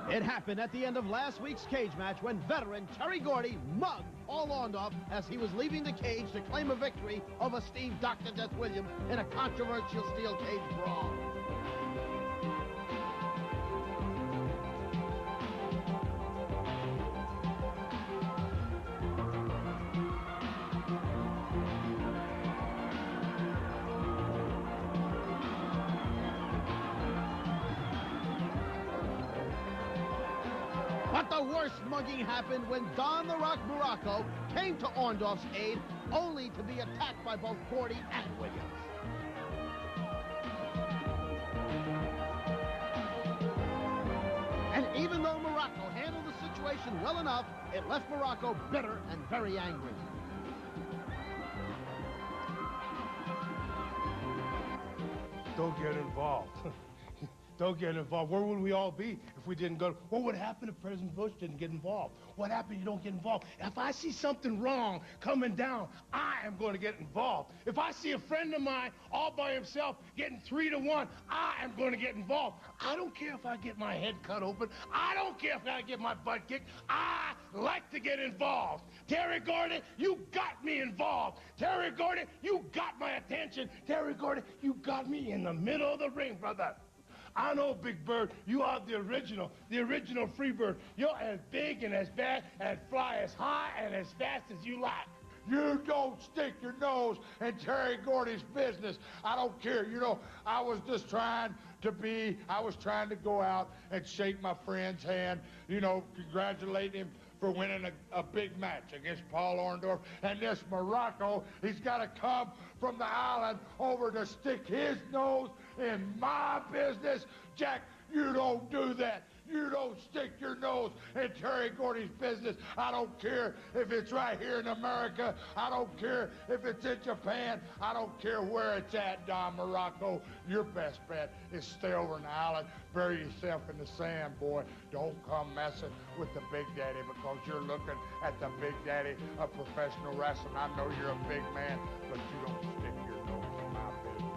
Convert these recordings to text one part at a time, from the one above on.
It happened at the end of last week's cage match when veteran Terry Gordy mugged Paul Orndorff as he was leaving the cage to claim a victory over Steve Dr. Death Williams in a controversial steel cage brawl. But the worst mugging happened when Don the Rock Morocco came to Orndorff's aid, only to be attacked by both Gordy and Williams. And even though Morocco handled the situation well enough, it left Morocco bitter and very angry. Don't get involved. Don't get involved. Where would we all be if we didn't go? What would happen if President Bush didn't get involved? What happened if you don't get involved? If I see something wrong coming down, I am going to get involved. If I see a friend of mine all by himself getting 3-1, I am going to get involved. I don't care if I get my head cut open. I don't care if I get my butt kicked. I like to get involved. Terry Gordy, you got me involved. Terry Gordy, you got my attention. Terry Gordy, you got me in the middle of the ring, brother. I know, Big Bird, you are the original free bird. You're as big and as bad and fly as high and as fast as you like. You don't stick your nose in Terry Gordy's business. I don't care. You know, I was trying to go out and shake my friend's hand, you know, congratulate him for winning a big match against Paul Orndorff. And this Morocco, he's got to come from the island over to stick his nose in my business. Jack, you don't do that. You don't stick your nose in Terry Gordy's business. I don't care if it's right here in America. I don't care if it's in Japan. I don't care where it's at, Don Morocco. Your best bet is stay over in the island, bury yourself in the sand, boy. Don't come messing with the Big Daddy because you're looking at the Big Daddy of professional wrestling. I know you're a big man, but you don't stick your nose in my business.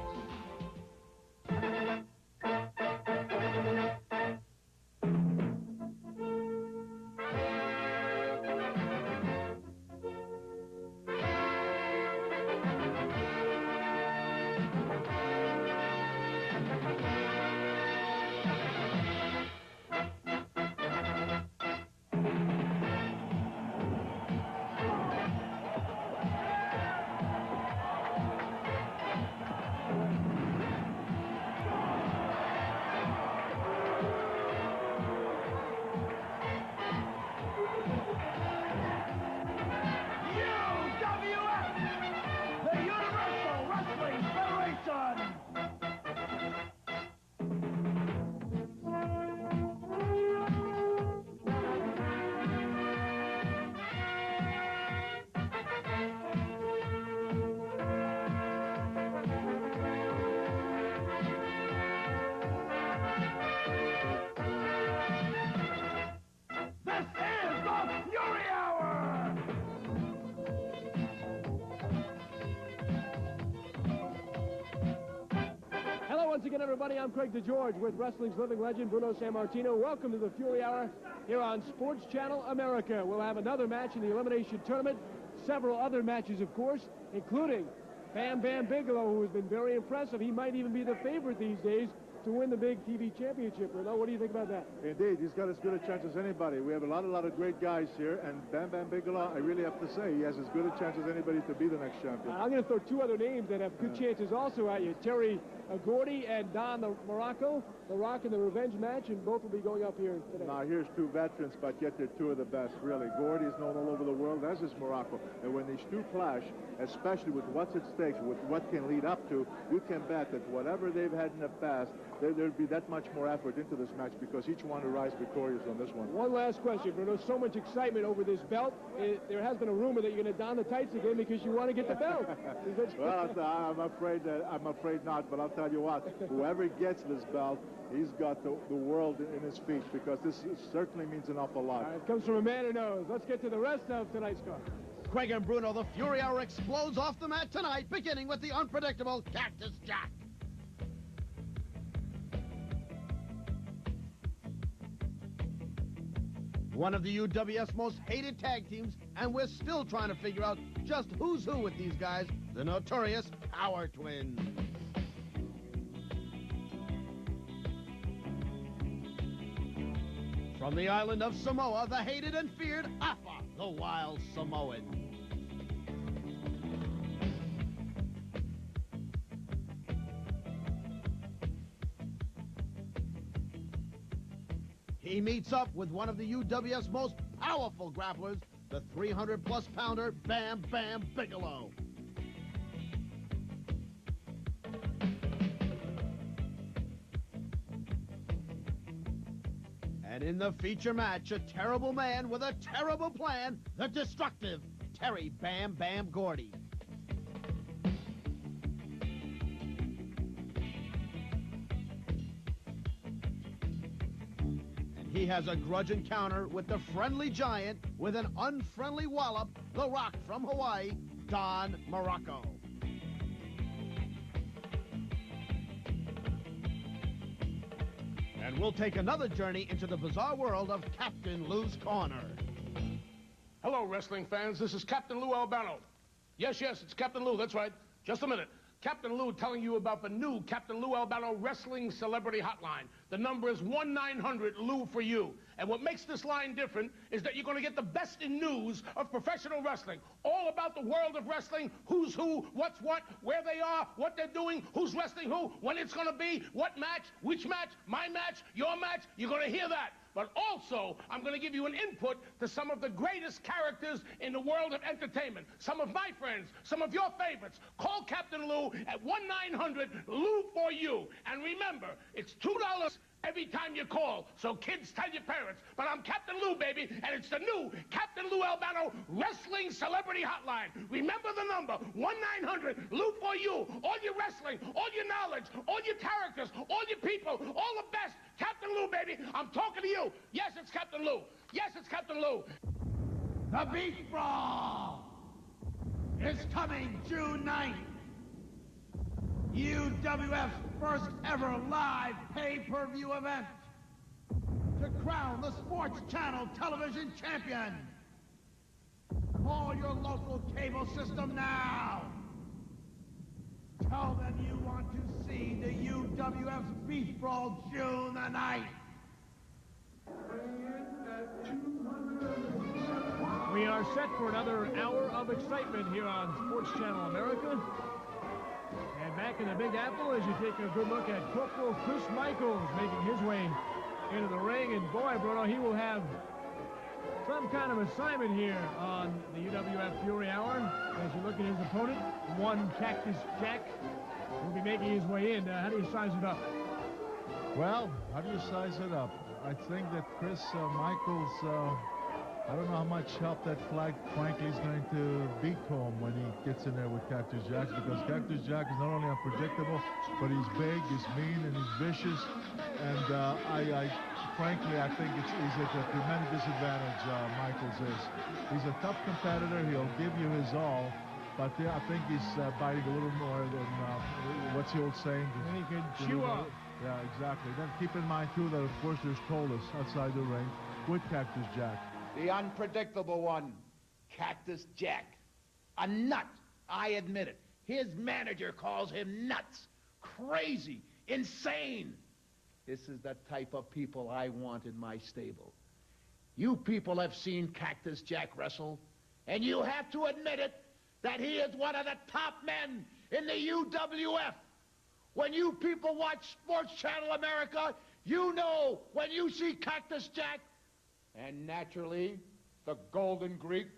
Once again, everybody, I'm Craig DeGeorge with wrestling's living legend, Bruno Sammartino. Welcome to the Fury Hour here on Sports Channel America. We'll have another match in the Elimination Tournament, several other matches, of course, including Bam Bam Bigelow, who has been very impressive. He might even be the favorite these days to win the big TV championship. Bruno, what do you think about that? Indeed, he's got as good a chance as anybody. We have a lot of great guys here, and Bam Bam Bigelow, I really have to say, he has as good a chance as anybody to be the next champion. I'm going to throw two other names that have good chances also at you. Terry Gordy and Don the Morocco, The Rock in the revenge match, and both will be going up here today. Now, here's two veterans, but yet they're two of the best, really. Gordy is known all over the world, as is Morocco. And when these two clash, especially with what's at stake, with what can lead up to, you can bet that whatever they've had in the past, there'll be that much more effort into this match because each one will rise victorious on this one. One last question, Bruno. So much excitement over this belt. There has been a rumor that you're going to don the tights again because you want to get the belt. Well, I'm afraid not, but I'll tell you what, whoever gets this belt, he's got the world in his feet because this certainly means an awful lot. It comes from a man who knows. Let's get to the rest of tonight's card. Craig and Bruno, the Fury Hour explodes off the mat tonight, beginning with the unpredictable Cactus Jack. One of the UWF's most hated tag teams, and we're still trying to figure out just who's who with these guys, the notorious Power Twins. From the island of Samoa, the hated and feared Afa, the Wild Samoan. He meets up with one of the UWF's most powerful grapplers, the 300-plus pounder Bam Bam Bigelow. And in the feature match, a terrible man with a terrible plan, the destructive Terry Bam Bam Gordy. He has a grudge encounter with the friendly giant with an unfriendly wallop, the Rock from Hawaii, Don Morocco. And we'll take another journey into the bizarre world of Captain Lou's Corner. Hello, wrestling fans. This is Captain Lou Albano. Yes, it's Captain Lou. That's right. Just a minute. Captain Lou telling you about the new Captain Lou Albano Wrestling Celebrity Hotline. The number is 1-900-LOU-FOR-YOU. And what makes this line different is that you're going to get the best in news of professional wrestling. All about the world of wrestling, who's who, what's what, where they are, what they're doing, who's wrestling who, when it's going to be, what match, which match, my match, your match. You're going to hear that. But also, I'm going to give you an input to some of the greatest characters in the world of entertainment. Some of my friends, some of your favorites. Call Captain Lou at 1-900-LOU-FOR-YOU. And remember, it's $2 every time you call. So kids, tell your parents. But I'm Captain Lou, baby, and it's the new Captain Lou Albano Wrestling Celebrity Hotline. Remember the number, 1-900-LOU-FOR-YOU. All your wrestling, all your knowledge, all your characters, all your people, all the best. Captain Lou, baby, I'm talking to you. Yes, it's Captain Lou. Yes, it's Captain Lou. The Beach Brawl is coming June 9th. UWF's first ever live pay-per-view event to crown the Sports Channel television champion. Call your local cable system now. Tell them you want to see the UWF's Beach Brawl June the 9th. We are set for another hour of excitement here on Sports Channel America. And back in the Big Apple, as you take a good look at Corporal Chris Michaels making his way into the ring. And boy, Bruno, he will have some kind of assignment here on the UWF Fury Hour. As you look at his opponent, one Cactus Jack will be making his way in. How do you size it up? Well, how do you size it up? I think that Chris Michaels, I don't know how much help that flag, frankly, is going to be to him when he gets in there with Cactus Jack, because Cactus Jack is not only unpredictable, but he's big, he's mean, and he's vicious. And frankly, I think he's at a tremendous disadvantage, Michaels is. He's a tough competitor. He'll give you his all. But yeah, I think he's biting a little more than, what's the old saying? And he can chew up. Yeah, exactly. Then keep in mind, too, that, of course, there's Tolis outside the ring with Cactus Jack. The unpredictable one, Cactus Jack. A nut, I admit it. His manager calls him nuts, crazy, insane. This is the type of people I want in my stable. You people have seen Cactus Jack wrestle, and you have to admit it, that he is one of the top men in the UWF. When you people watch Sports Channel America, you know when you see Cactus Jack, and naturally, the Golden Greek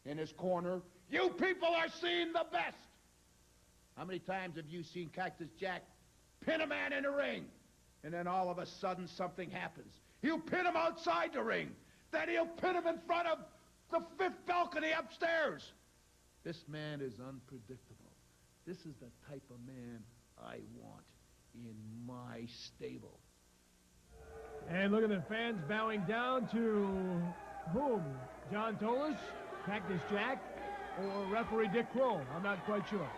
in his corner, you people are seeing the best. How many times have you seen Cactus Jack pin a man in the ring, and then all of a sudden something happens? He'll pin him outside the ring, then he'll pin him in front of the 5th balcony upstairs. This man is unpredictable. This is the type of man I want in my stable. And look at the fans bowing down to whom? John Tolis, Cactus Jack, or referee Dick Kroll? I'm not quite sure.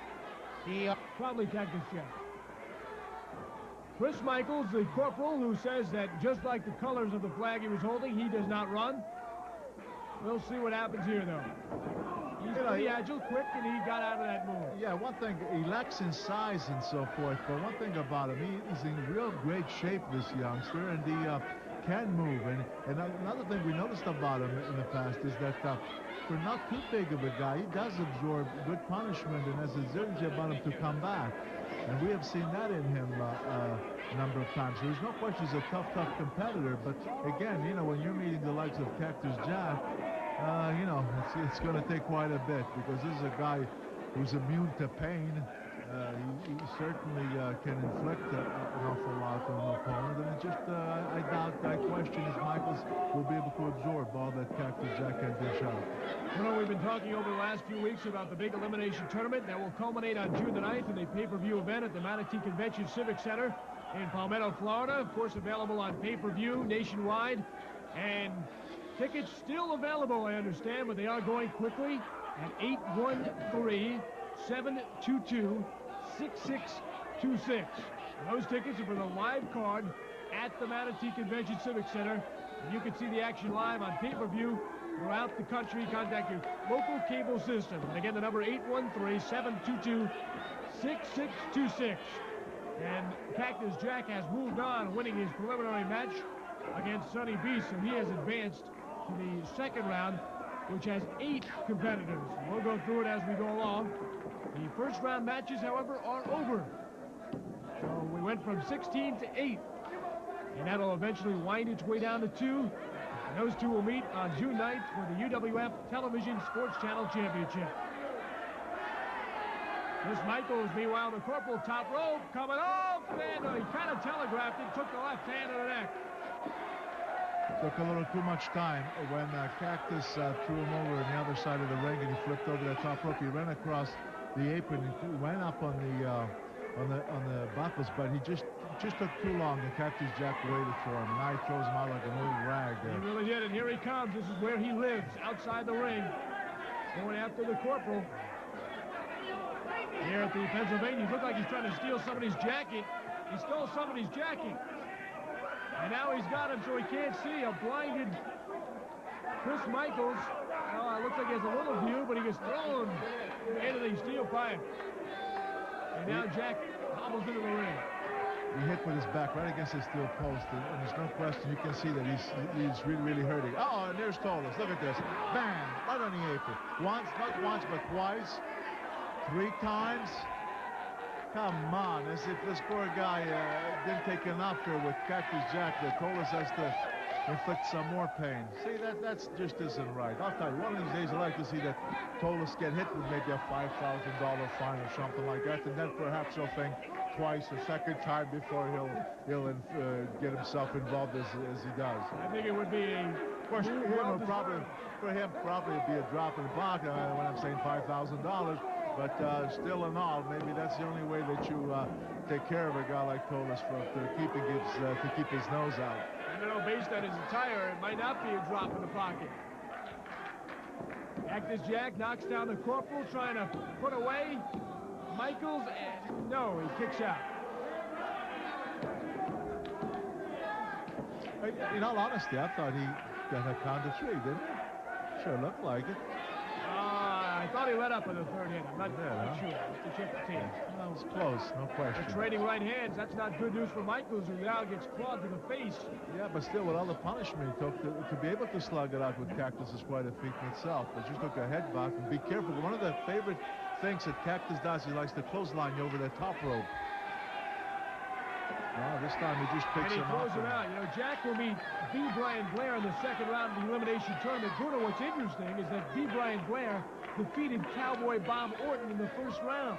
Probably Cactus Jack. Chris Michaels, the corporal, who says that just like the colors of the flag he was holding, he does not run. We'll see what happens here, though. He's pretty agile, quick, and he got out of that move. Yeah, one thing, he lacks in size and so forth, but one thing about him, he's in real great shape, this youngster, and he can move. And another thing we noticed about him in the past is that for not too big of a guy, he does absorb good punishment and has a urge about him to come back. And we have seen that in him a number of times. There's no question he's a tough competitor, but again, you know, when you're meeting the likes of Cactus Jack, you know, it's going to take quite a bit, because this is a guy who's immune to pain. He certainly can inflict an awful lot on an opponent, and it just, I question if Michaels will be able to absorb all that Cactus Jack can dish out. You know, we've been talking over the last few weeks about the big elimination tournament that will culminate on June the 9th in a pay-per-view event at the Manatee Convention Civic Center in Palmetto, Florida. Of course, available on pay-per-view nationwide, and tickets still available, I understand, but they are going quickly at 813-722-6626. Those tickets are for the live card at the Manatee Convention Civic Center. And you can see the action live on pay-per-view throughout the country. Contact your local cable system. And again, the number 813-722-6626. And Cactus Jack has moved on, winning his preliminary match against Sonny B, so he has advanced to the second round, which has 8 competitors. We'll go through it as we go along. The first round matches, however, are over. So we went from 16 to 8. And that'll eventually wind its way down to 2. And those two will meet on June 9th for the UWF Television Sports Channel Championship. Chris Michaels, meanwhile, the corporal top rope coming off, and he kind of telegraphed it, took the left hand to the neck. Took a little too much time when Cactus threw him over on the other side of the ring, and he flipped over the top rope. He ran across the apron and went up on the buckles, but he just took too long, and Cactus Jack waited for him. Now he throws him out like an old rag. He really did, and here he comes. This is where he lives, outside the ring, going after the corporal. Here at the Pennsylvania, he looked like he's trying to steal somebody's jacket. He stole somebody's jacket. And now he's got him so he can't see. A blinded Chris Michaels. Oh, it looks like he has a little view, but he gets thrown into the steel pipe. And now Jack hobbles into the ring. He hit with his back right against the steel post, and there's no question. You can see that he's really hurting. Oh, and there's Tolos. Look at this. Bam! Right on the apron. Once, not once, but twice. 3 times. Come on, as if this poor guy didn't take enough here with Cactus Jack. That Tolos has to inflict some more pain. See, that's just isn't right. I'll tell you, one of these days I'd like to see that Tolos get hit with maybe a $5,000 fine or something like that, and then perhaps he'll think twice, a second time before he'll get himself involved as he does. I think it would be a... Of course, for him probably it'd be a drop in the bucket when I'm saying $5,000. But still in all, maybe that's the only way that you take care of a guy like Tolos to keep his nose out. I don't know, based on his attire, it might not be a drop in the pocket. Cactus Jack knocks down the corporal, trying to put away Michaels, and no, he kicks out. In all honesty, I thought he got a count of 3, didn't he? Sure looked like it. I thought he let up in the third hit. I'm not sure. Just to check the tape. That was close, no question. They're trading right hands. That's not good news for Michaels, who now gets clawed to the face. Yeah, but still, with all the punishment he took, to be able to slug it out with Cactus is quite a feat in itself. But just took a headbutt, and be careful. One of the favorite things that Cactus does, he likes to clothesline you over the top rope. Well, this time he just picks him up. And he throws him out. You know, Jack will meet B. Brian Blair in the second round of the elimination tournament. Bruno, what's interesting is that B. Brian Blair defeated Cowboy Bob Orton in the first round.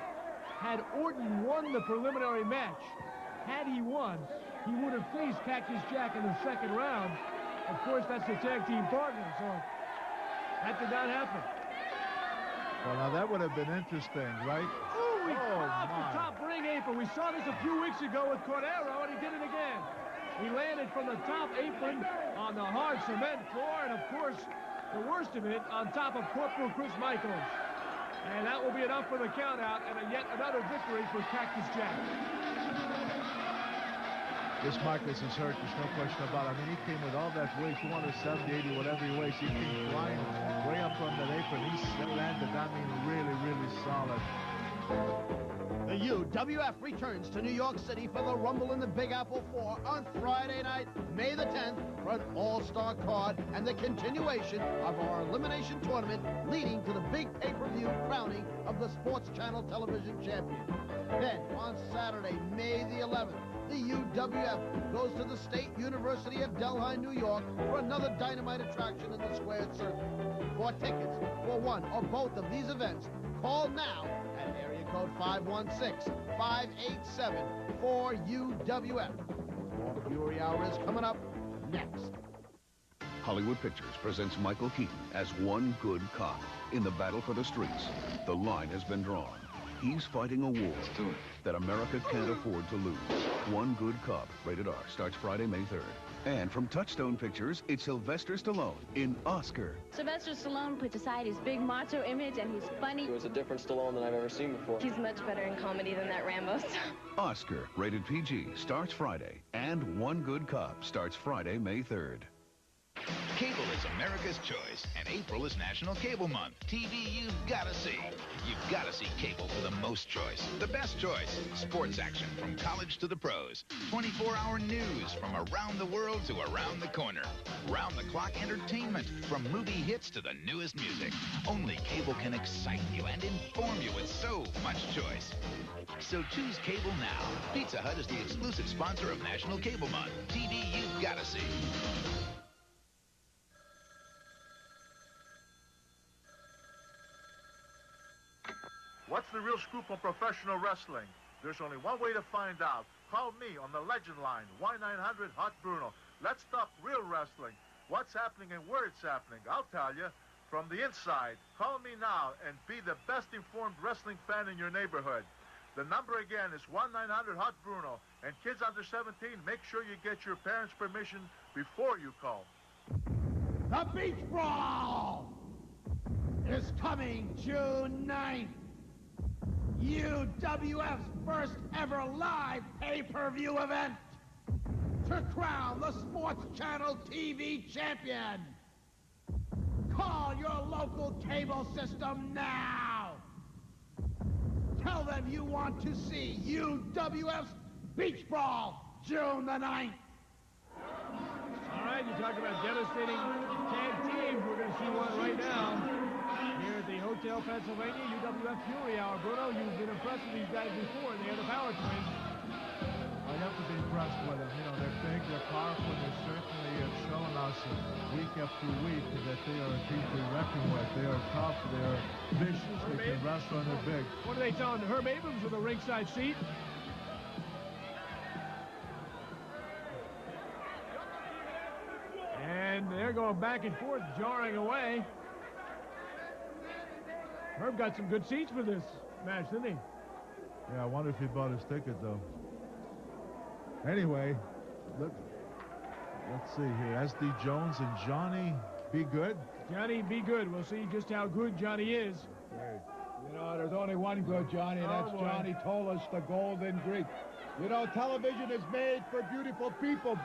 Had Orton won the preliminary match, had he won, he would have faced Cactus Jack in the second round. Of course, that's the tag team partner, so that did not happen. Well, now that would have been interesting, right? Ooh, he fell off the top ring apron. We saw this a few weeks ago with Cordero, and he did it again. He landed from the top apron on the hard cement floor, and of course, the worst of it on top of Corporal Chris Michaels. And that will be enough for the countout, and yet another victory for Cactus Jack. This Michaels is hurt. There's no question about it. I mean, he came with all that weight, 270, 80, whatever he weighs. He came flying way up from that apron. He landed, I mean, really, really solid. The UWF returns to New York City for the Rumble in the Big Apple 4 on Friday night, May the 10th, for an all-star card and the continuation of our elimination tournament leading to the big pay-per-view crowning of the Sports Channel television champion. Then, on Saturday, May the 11th, the UWF goes to the State University of Delhi, New York for another dynamite attraction in the squared circle. For tickets for one or both of these events, call now at area code 516-587-4UWF. More Fury Hour is coming up next. Hollywood Pictures presents Michael Keaton as one good cop in the battle for the streets. The line has been drawn. He's fighting a war that America can't afford to lose. One Good Cop, rated R, starts Friday, May 3rd. And from Touchstone Pictures, it's Sylvester Stallone in Oscar. Sylvester Stallone puts aside his big macho image and he's funny. It was a different Stallone than I've ever seen before. He's much better in comedy than that Rambo stuff. Oscar, rated PG, starts Friday. And One Good Cop starts Friday, May 3rd. Cable is America's choice, and April is National Cable Month. TV you've got to see. You've got to see cable for the most choice, the best choice. Sports action from college to the pros. 24-hour news from around the world to around the corner. Round-the-clock entertainment from movie hits to the newest music. Only cable can excite you and inform you with so much choice. So choose cable now. Pizza Hut is the exclusive sponsor of National Cable Month. TV you've got to see. What's the real scoop on professional wrestling? There's only one way to find out. Call me on the Legend Line, 1-900-HOT Bruno. Let's talk real wrestling. What's happening and where it's happening, I'll tell you. From the inside, call me now and be the best informed wrestling fan in your neighborhood. The number again is 1-900-HOT Bruno. And kids under 17, make sure you get your parents' permission before you call. The Beach Brawl is coming June 9th. UWF's first ever live pay-per-view event to crown the Sports Channel TV champion. Call your local cable system now. Tell them you want to see UWF's Beach Brawl June the 9th. All right, you talk about devastating tag teams. We're going to see one right now. Here at the Hotel Pennsylvania, UWF Fury Hour. Bruno, you've been impressed with these guys before. They are the Power Twins. I have to be impressed with them. You know, they're big, they're powerful, they certainly have shown us week after week that they are a team to be reckoned with. They are tough, they are vicious, they can wrestle, and they're big. What are they telling Herb Abrams with a ringside seat? And they're going back and forth, jarring away. Herb got some good seats for this match, didn't he? Yeah, I wonder if he bought his ticket, though. Anyway, let's see here. SD Jones and Johnny Be Good. Johnny Be Good. We'll see just how good Johnny is. Great. You know, there's only one good Johnny, and that's Johnny Tolis, the Golden Greek. You know, television is made for beautiful people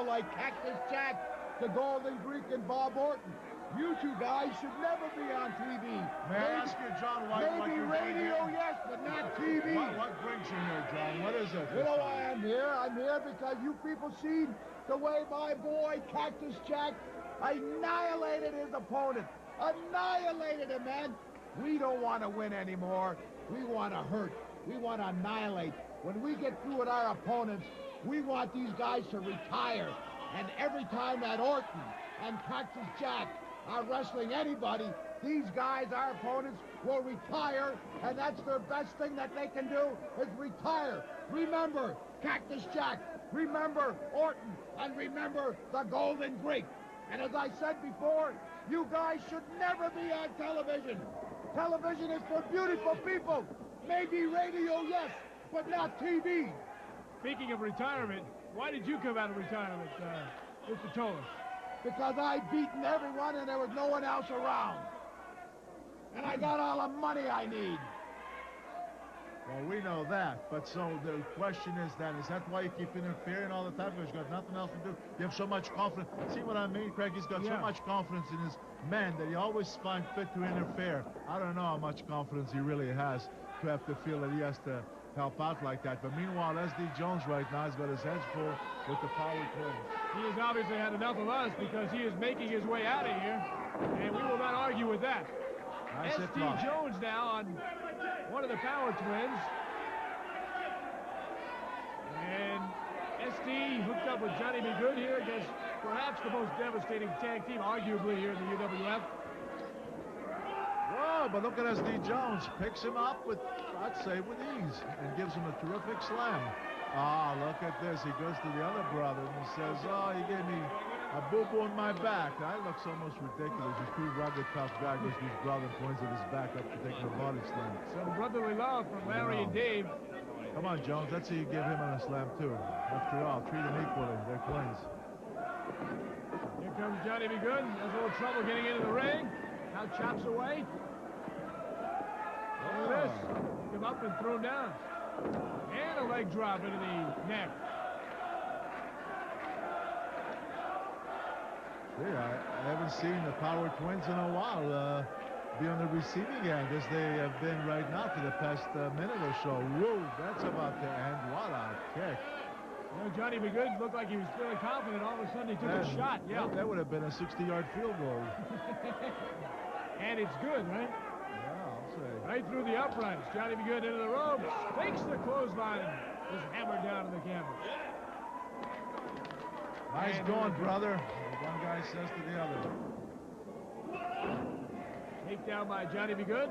like Cactus Jack, the Golden Greek, and Bob Orton. You two guys should never be on TV. May I ask you, John, maybe radio, yes, but not TV. What brings you here, John? What is it? You know why I'm here? I'm here because you people see the way my boy Cactus Jack annihilated his opponent. Annihilated him, man. We don't want to win anymore. We want to hurt. We want to annihilate. When we get through with our opponents, we want these guys to retire. And every time that Orton and Cactus Jack are wrestling anybody, these guys, our opponents, will retire, and that's their best thing that they can do is retire. Remember Cactus Jack, remember Orton, and remember the Golden Greek. And as I said before, you guys should never be on television. Television is for beautiful people. Maybe radio, yes, but not TV. Speaking of retirement, why did you come out of retirement, Mr. Tolis? Because I'd beaten everyone and there was no one else around. And I got all the money I need. Well, we know that, but so the question is that why you keep interfering all the time? Because you've got nothing else to do. You have so much confidence. See what I mean, Craig? He's got so much confidence in his men that he always finds fit to interfere. I don't know how much confidence he really has to have to feel that he has to help out like that. But meanwhile, S.D. Jones right now has got his hands full with the Power Twins. He has obviously had enough of us because he is making his way out of here, and we will not argue with that. Nice S.D. Jones now on one of the Power Twins. And S.D. hooked up with Johnny B. Good here against perhaps the most devastating tag team, arguably, here in the UWF. Whoa, but look at S.D. Jones. Picks him up with, I'd say, with ease and gives him a terrific slam. Ah, look at this. He goes to the other brother and he says, oh, you gave me a boo-boo on my back. That looks almost ridiculous. He's too rugged, tough guy. Goes to his brother and points at his back up to take a body slam. Some brotherly love from Larry and Dave. Come on, Jones. Let's see you give him a slam, too. After all, treat them equally. They're twins. Here comes Johnny B. Good. Has a little trouble getting into the ring. Now chops away. Look at this. Pick him up and throw him down. And a leg drop into the neck. Yeah, I haven't seen the Power Twins in a while be on the receiving end as they have been right now for the past minute or so. Whoa, that's about to end. What a kick. You know, Johnny B. Good looked like he was feeling confident. All of a sudden he took a shot. Yeah. That would have been a 60-yard field goal. And it's good, right? Yeah, I'll say. Right through the uprights. Johnny B. Good into the ropes. Fakes the clothesline and is hammered down to the canvas. Nice going, brother. One guy says to the other. Takedown by Johnny B. Good.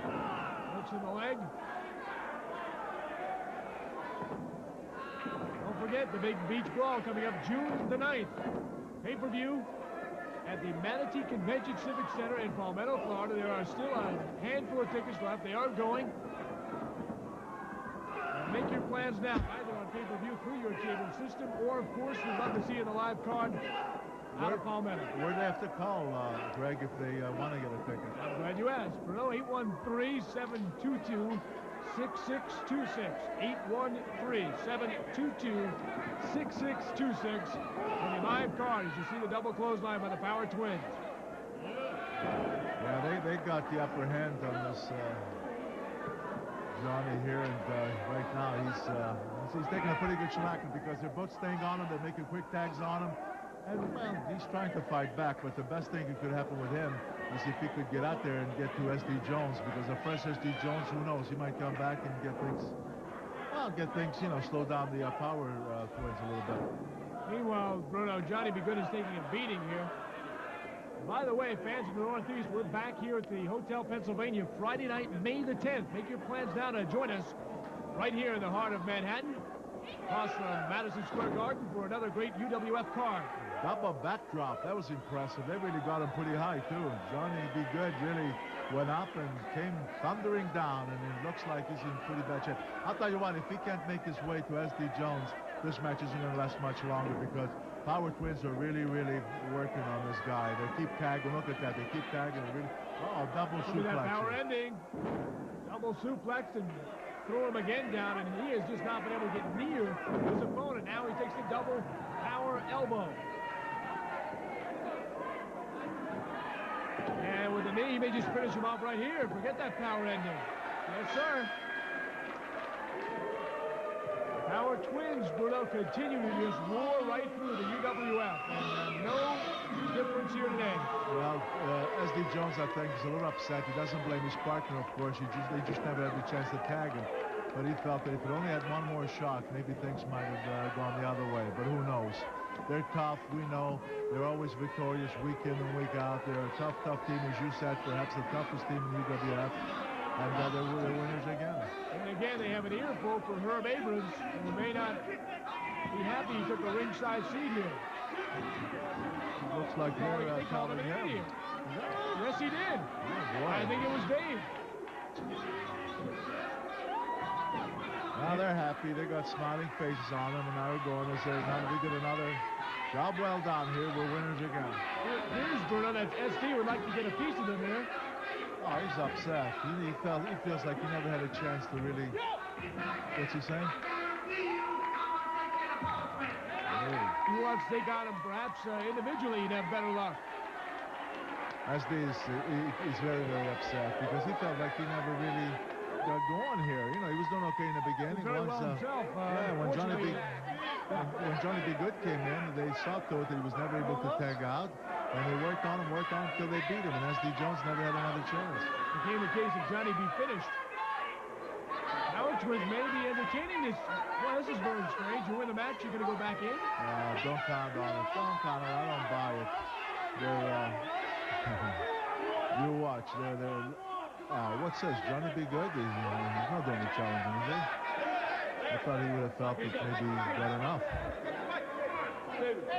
Hooks in the leg. Don't forget the big beach brawl coming up June the 9th. Pay-per-view at the Manatee Convention Civic Center in Palmetto, Florida. There are still a handful of tickets left. They are going. Make your plans now, either on pay-per-view through your cable system, or, of course, we'd love to see you in the live card out of Palmetto. Where do they have to call, Greg, if they want to get a ticket? I'm glad you asked. Bruno, 813-722-6626. 813-722-6626. On the live card, as you see the double clothesline by the Power Twins. Yeah, they got the upper hand on this Johnny here, and right now he's taking a pretty good shellacking because they're both staying on him. They're making quick tags on him. And, well, he's trying to fight back, but the best thing that could happen with him is if he could get out there and get to S.D. Jones, because a fresh S.D. Jones, who knows, he might come back and get things, you know, slow down the Power Twins a little bit. Meanwhile, Bruno, Johnny B. Good is taking a beating here. By the way, fans of the Northeast, we're back here at the Hotel Pennsylvania Friday night, May the 10th. Make your plans now to join us right here in the heart of Manhattan, across from Madison Square Garden for another great UWF card. Double backdrop. That was impressive. They really got him pretty high, too. Johnny B. Good really went up and came thundering down, and it looks like he's in pretty bad shape. I'll tell you what, if he can't make his way to S.D. Jones, this match isn't going to last much longer because Power Twins are really, really working on this guy. They keep tagging. Look at that. They keep tagging. Really, oh, double suplex. Look at that power ending. Double suplex and throw him again down, and he has just not been able to get near his opponent. Now he takes the double power elbow. And with the knee, he may just finish him off right here. Forget that power ending. Yes, sir. Power Twins, Bruno, continue to just roar right through the UWF. And no difference here today. Well, S.D. Jones, I think, is a little upset. He doesn't blame his partner, of course. They just never had the chance to tag him. But he felt that if he only had one more shot, maybe things might have gone the other way. But who knows? They're tough, we know. They're always victorious week in and week out. They're a tough, tough team, as you said, perhaps the toughest team in UWF. And they're winners again. And again, they have an earful for Herb Abrams, and they may not be happy he took a ringside seat here. It looks like they're calling him. Yes, he did. Oh, I think it was Dave. Now they're happy. They got smiling faces on them, and now they're going to say, now we did another job well done here. We're winners again. Here's Bruno. That SD would like to get a piece of them here. Oh, he's upset. He feels like he never had a chance to really... What's he saying? He wants to take on him, perhaps individually, he'd have better luck. He's very, very upset because he felt like he never really got going here. You know, he was doing okay in the beginning. Very well himself. When Johnny B. Good came in, they saw to it that he was never able to tag out. And they worked on him until they beat him. And SD Jones never had another chance. Became a case of Johnny B. finished. Howard Twins may be entertaining this. Well, this is very strange. You win the match, you're going to go back in? Don't count on it. Don't count on it. I don't buy it. You watch. What says Johnny B. Good? He's not doing the challenging, is he? I thought he would have felt that maybe he got enough.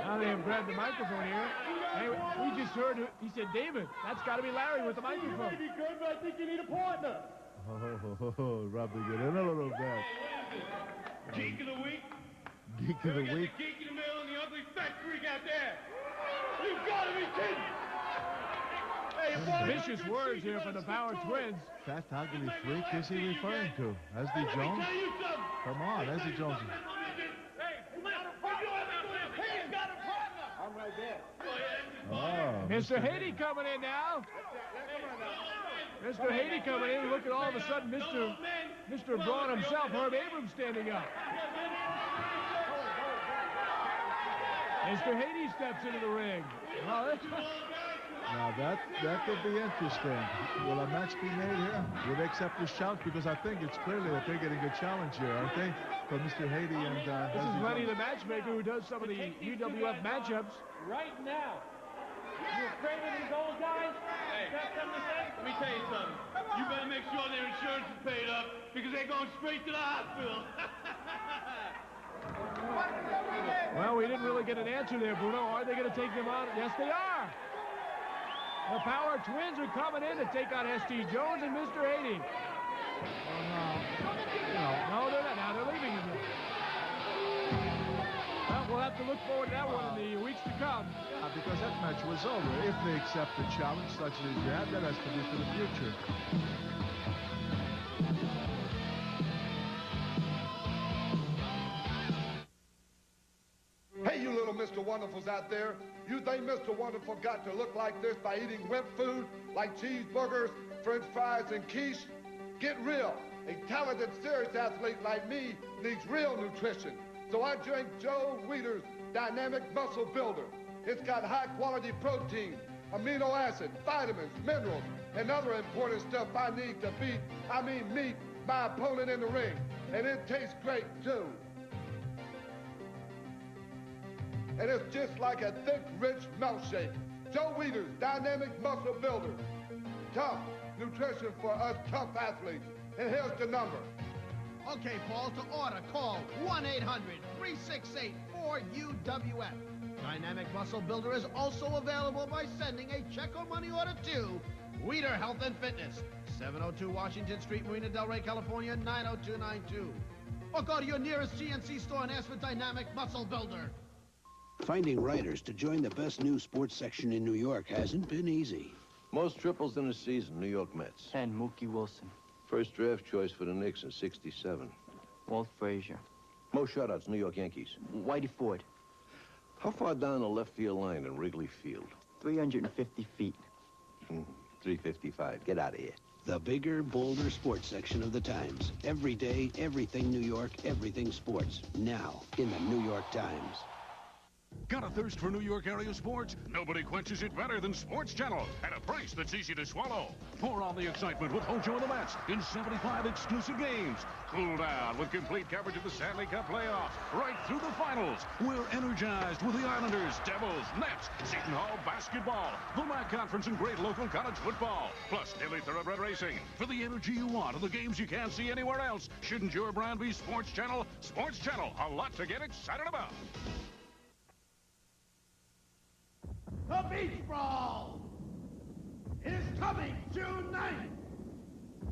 Now they have grabbed the microphone here. Anyway, we just heard, he said, David, that's got to be Larry with the microphone. You may be good, but I think you need a partner. Robbie get in a little bit. Geek of the week. Geek of the week. The geek in the middle and the ugly fat freak out there. You've got to be kidding. Hey, vicious words here from the Power Twins. Fat ugly freak is he referring to? SD Jones? Come on, SD Jones. I'm right there. Oh, Mr. Haiti coming in now. Mr. Haiti coming in. Look at all of a sudden Mr. Braun himself, Herb Abrams, standing up. Mr. Haiti steps into the ring. Now that could be interesting. Will a match be made here? Will they accept the shout? Because I think it's clearly that they're getting a challenge here, aren't they? From Mr. Haiti and... this is Lenny the matchmaker who does some of the UWF matchups. Right now. You afraid of these old guys? Hey, let me tell you something. You better make sure their insurance is paid up because they're going straight to the hospital. Well, we didn't really get an answer there, Bruno. Are they going to take them on? Yes, they are. The Power Twins are coming in to take on SD Jones and Mr. Haiti. No, they're not. Now they're leaving again. Well, we'll have to look forward to that one in the weeks to come. Yeah, because that match was over. If they accept the challenge such as that, that has to be for the future. Hey, you little Mr. Wonderfuls out there. You think Mr. Wonderful got to look like this by eating wimp food like cheeseburgers, french fries, and quiche? Get real. A talented, serious athlete like me needs real nutrition. So I drink Joe Weider's Dynamic Muscle Builder. It's got high-quality protein, amino acids, vitamins, minerals, and other important stuff I need to meet my opponent in the ring. And it tastes great, too. And it's just like a thick, rich milkshake. Joe Weider's Dynamic Muscle Builder. Tough nutrition for us tough athletes. And here's the number. Okay, Paul, to order, call 1-800-368-4UWF. Dynamic Muscle Builder is also available by sending a check or money order to Weider Health and Fitness, 702 Washington Street, Marina Del Rey, California, 90292. Or go to your nearest GNC store and ask for Dynamic Muscle Builder. Finding writers to join the best new sports section in New York hasn't been easy. Most triples in a season, New York Mets. And Mookie Wilson. First draft choice for the Knicks in '67. Walt Frazier. Most shutouts, New York Yankees. Whitey Ford. How far down the left field line in Wrigley Field? 350 feet. 355. Get out of here. The bigger, bolder sports section of the Times. Every day, everything New York, everything sports. Now, in the New York Times. Got a thirst for New York area sports? Nobody quenches it better than Sports Channel at a price that's easy to swallow. Pour on the excitement with Hojo and the Mets in 75 exclusive games. Cool down with complete coverage of the Stanley Cup playoffs right through the finals. We're energized with the Islanders, Devils, Nets, Seton Hall basketball, the MAC Conference, and great local college football. Plus daily thoroughbred racing. For the energy you want and the games you can't see anywhere else, shouldn't your brand be Sports Channel? Sports Channel, a lot to get excited about. The Beach Brawl is coming June 9th.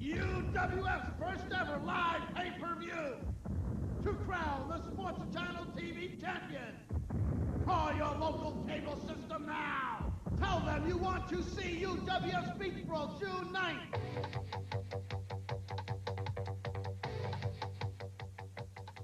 UWF's first ever live pay-per-view to crown the Sports Channel TV champion. Call your local cable system now. Tell them you want to see UWF's Beach Brawl June 9th.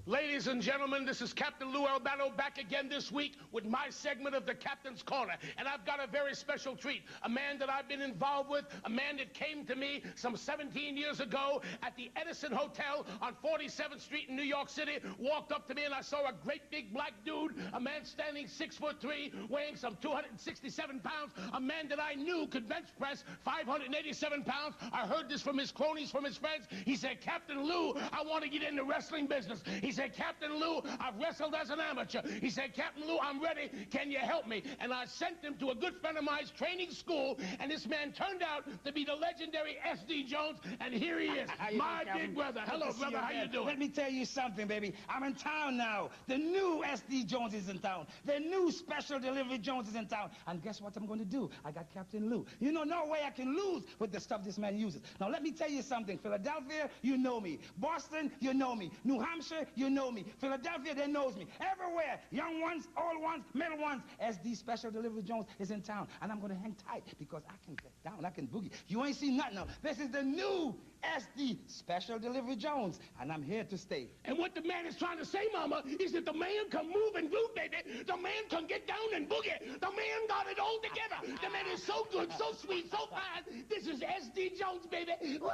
Ladies and gentlemen, this is Captain Lou Albano back again this week with my segment of the Captain's Corner. And I've got a very special treat. A man that I've been involved with, a man that came to me some 17 years ago at the Edison Hotel on 47th Street in New York City, walked up to me and I saw a great big black dude, a man standing 6'3", weighing some 267 pounds, a man that I knew could bench press 587 pounds. I heard this from his cronies, from his friends. He said, Captain Lou, I want to get in the wrestling business. He said, Captain Lou, I've wrestled as an amateur. He said, Captain Lou, I'm ready. Can you help me? And I sent him to a good friend of mine's training school, and this man turned out to be the legendary S.D. Jones, and here he is, my big brother. Hello, brother. How you doing? Let me tell you something, baby. I'm in town now. The new S.D. Jones is in town. The new Special Delivery Jones is in town. And guess what I'm going to do? I got Captain Lou. You know, no way I can lose with the stuff this man uses. Now, let me tell you something. Philadelphia, you know me. Boston, you know me. New Hampshire, you know me. Philadelphia, they knows me. Everywhere, young ones, old ones, middle ones, SD Special Delivery Jones is in town. And I'm going to hang tight because I can get down, I can boogie. You ain't seen nothing now. This is the new SD Special Delivery Jones, and I'm here to stay. And what the man is trying to say, Mama, is that the man can move and groove, baby. The man can get down and boogie. The man got it all together. The man is so good, so sweet, so fine. This is SD Jones, baby. Woo!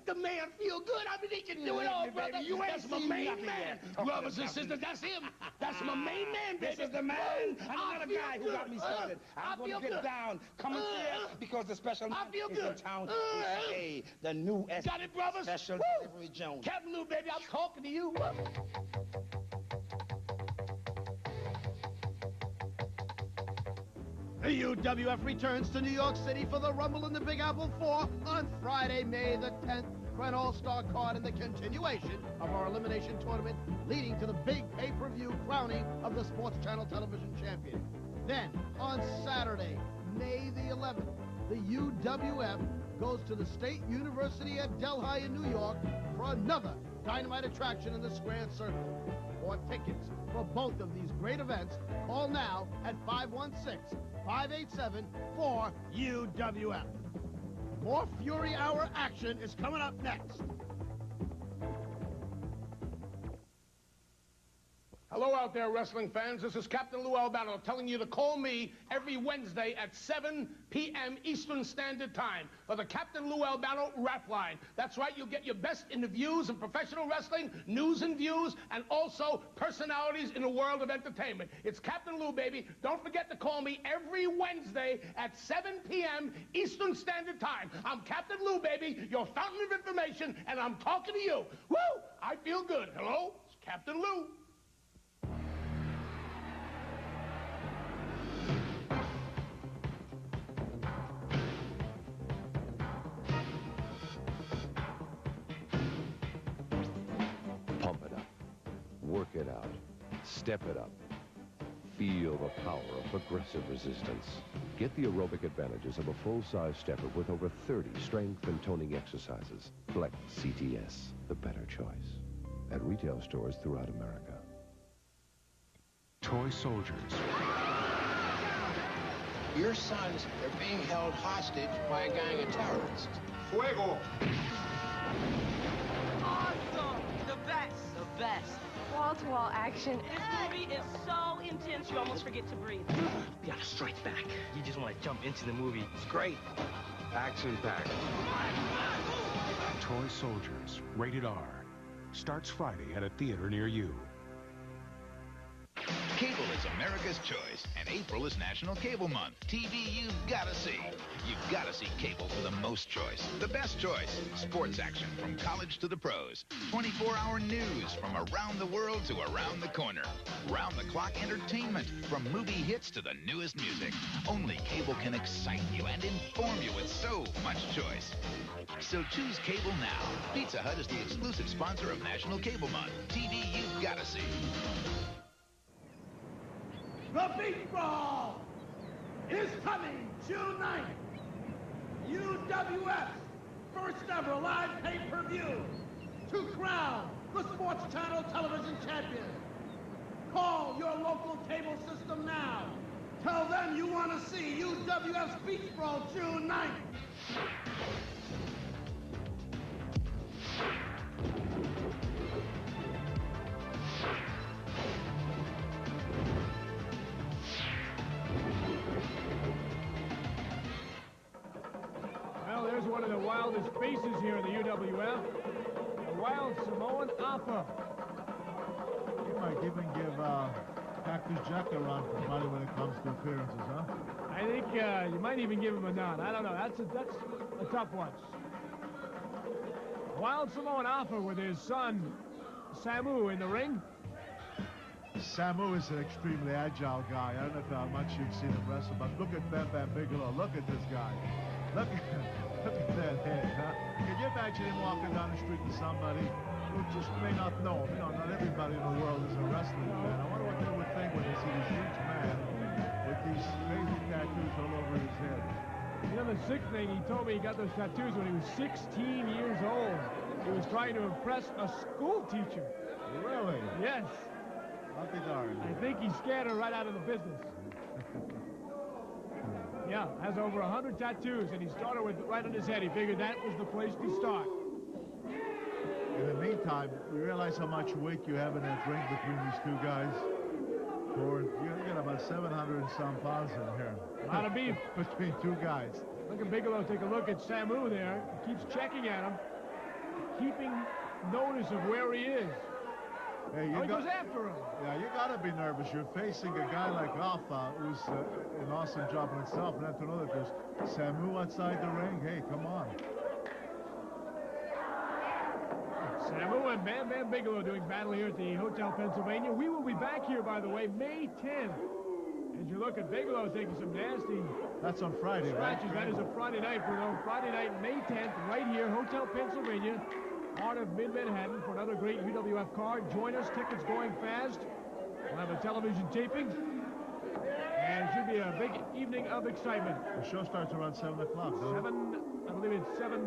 The man feel good. I mean, he can do it all, brother. You ain't That's my seen main nothing man. yet. Brothers and sisters, that's him. That's my main man, baby. This is the man. And another guy who got me started. I'm going to get down. Come and see it because the special man is in town to stay. The new SD Got it, brothers? Special Delivery Jones. Captain Lou, baby, I'm talking to you. The UWF returns to New York City for the Rumble in the Big Apple 4 on Friday, May the 10th, for an all-star card and the continuation of our elimination tournament, leading to the big pay-per-view crowning of the Sports Channel television champion. Then, on Saturday, May the 11th, the UWF goes to the State University at Delhi in New York for another dynamite attraction in the Grand Circle. For tickets for both of these great events, call now at 516-587-4UWF. More Fury Hour action is coming up next. Hello out there, wrestling fans. This is Captain Lou Albano telling you to call me every Wednesday at 7 p.m. Eastern Standard Time for the Captain Lou Albano rap line. That's right, you'll get your best in the views of professional wrestling, news and views, and also personalities in the world of entertainment. It's Captain Lou, baby. Don't forget to call me every Wednesday at 7 p.m. Eastern Standard Time. I'm Captain Lou, baby, your fountain of information, and I'm talking to you. Woo! I feel good. Hello? It's Captain Lou. Work it out. Step it up. Feel the power of progressive resistance. Get the aerobic advantages of a full-size stepper with over 30 strength and toning exercises. Flex CTS, the better choice. At retail stores throughout America. Toy soldiers. Your sons are being held hostage by a gang of terrorists. Fuego! Awesome! The best! The best! Wall-to-wall action. This movie is so intense you almost forget to breathe. You gotta strike back. You just want to jump into the movie. It's great. Action-packed. Toy Soldiers, rated R. Starts Friday at a theater near you. Cable is America's choice, and April is National Cable Month. TV you've got to see. You've got to see cable for the most choice, the best choice. Sports action from college to the pros. 24-hour news from around the world to around the corner. Round-the-clock entertainment from movie hits to the newest music. Only cable can excite you and inform you with so much choice. So choose cable now. Pizza Hut is the exclusive sponsor of National Cable Month. TV you've got to see. The Beach Brawl is coming June 9th. UWF's first ever live pay-per-view to crown the Sports Channel television champion. Call your local cable system now Tell them you want to see UWF's Beach Brawl June 9th. Well, there's one of the wildest faces here in the UWF. The wild Samoan Alpha. You might even give Cactus Jack a run for money when it comes to appearances, huh? I think you might even give him a nod. I don't know. That's a tough one. Wild Samoan Alpha with his son, Samu, in the ring. Samu is an extremely agile guy. I don't know how much you've seen him wrestle, but look at Bam Bam Bigelow. Look at this guy. Look at that head, huh? Can you imagine him walking down the street with somebody who just may not know him? You know, not everybody in the world is a wrestling fan. I wonder what they would think when they see this huge man with these crazy tattoos all over his head. You know, the sick thing, he told me he got those tattoos when he was 16 years old. He was trying to impress a school teacher. Really? Yes. I'll be darned. I think he scared her right out of the business. Yeah, has over 100 tattoos, and he started with right on his head. He figured that was the place to start. In the meantime, you realize how much weight you have in that ring between these two guys? You got about 700 and some pounds in here. A lot of beef. Between two guys. Look at Bigelow take a look at Samu there. He keeps checking at him, keeping notice of where he is. Hey, he goes after him. Yeah, you got to be nervous. You're facing a guy like Alpha, who's an awesome job in itself. And then to know that there's Samu outside the ring, hey, come on. Samu and Bam Bam Bigelow doing battle here at the Hotel Pennsylvania. We will be back here, by the way, May 10th. As you look at Bigelow taking some nasty... That's on Friday, scratches. right? That is a Friday night, Bruno. Friday night, May 10th, right here, Hotel Pennsylvania. Heart of mid-Manhattan for another great UWF card. Join us. Tickets going fast. We'll have a television taping. And it should be a big evening of excitement. The show starts around 7 o'clock, though. 7, I believe it's 7